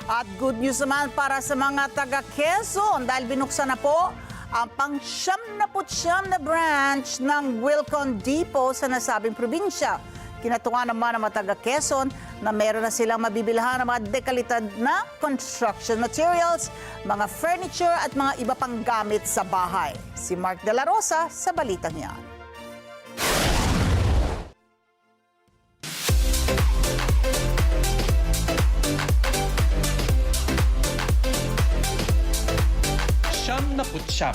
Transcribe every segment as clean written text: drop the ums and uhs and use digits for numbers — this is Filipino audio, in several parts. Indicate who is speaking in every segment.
Speaker 1: At good news naman para sa mga taga Quezon dahil binuksan na po ang pang-79 na branch ng Wilcon Depot sa nasabing probinsya. Kinatungan naman ng mga taga Quezon na meron na silang mabibilhan ng mga dekalidad na construction materials, mga furniture at mga iba pang gamit sa bahay. Si Mark De La Rosa sa balitang yan.
Speaker 2: Siyam,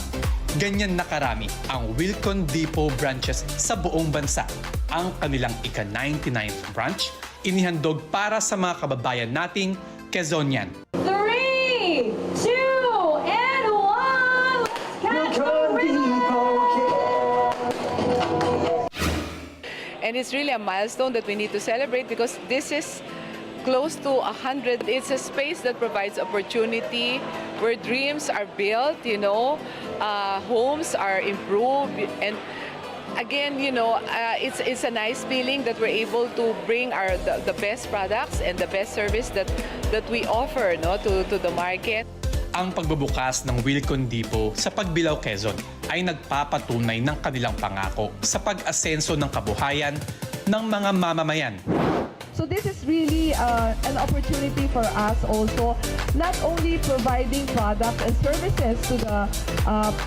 Speaker 2: ganyan na karami ang Wilcon Depot branches sa buong bansa. Ang kanilang ika-99th branch, inihandog para sa mga kababayan nating Quezonian.
Speaker 3: 3, 2, and 1!
Speaker 4: And it's really a milestone that we need to celebrate because this is close to 100. It's a space that provides opportunity where dreams are built, homes are improved. And again, it's a nice feeling that we're able to bring the best products and the best service that we offer to the market.
Speaker 2: Ang pagbubukas ng Wilcon Depot sa Pagbilao, Quezon ay nagpapatunay ng kanilang pangako sa pag-asenso ng kabuhayan ng mga mamamayan.
Speaker 5: So this is really an opportunity for us also, not only providing products and services to the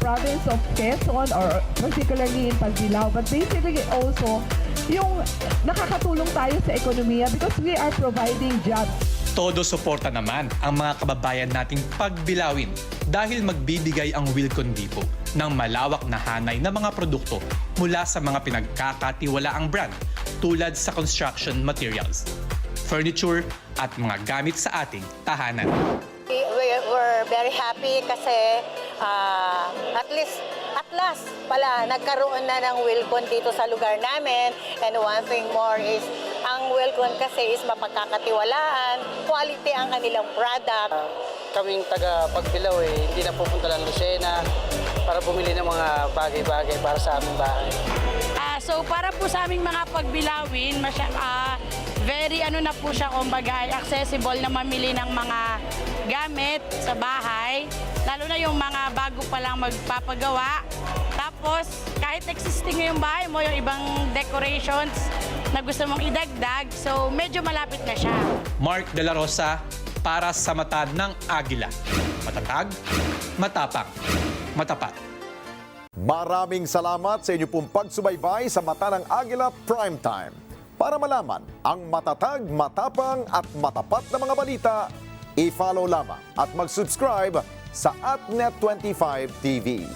Speaker 5: province of Quezon or particularly in Pagbilao, but basically also yung nakakatulong tayo sa ekonomiya because we are providing jobs.
Speaker 2: Todo suporta naman ang mga kababayan nating pagbilawin dahil magbibigay ang Wilcon Depot ng malawak na hanay na mga produkto mula sa mga pinagkakatiwalaang brand tulad sa construction materials, furniture at mga gamit sa ating tahanan.
Speaker 6: We're very happy kasi at last pala nagkaroon na ng Wilcon dito sa lugar namin. And one thing more is ang Wilcon kasi is mapagkakatiwalaan, quality ang kanilang product.
Speaker 7: Kaming taga Pagbilao hindi na pupunta lang Lucena para bumili ng mga bagay-bagay para sa aming bahay.
Speaker 8: So para po sa aming mga pagbilawin, very na po siya, kumbaga accessible na mamili ng mga gamit sa bahay, lalo na yung mga bago pa lang magpapagawa. Tapos kahit existing yung bahay mo, yung ibang decorations na gusto mong idagdag, so medyo malapit na siya.
Speaker 2: Mark De La Rosa para sa mata ng Agila. Matatag, matapang, matapat.
Speaker 9: Maraming salamat sa inyo pong pagsubaybay sa Mata ng Agila Primetime. Para malaman ang matatag, matapang at matapat na mga balita, i-follow lamang at mag-subscribe sa AtNet25 TV.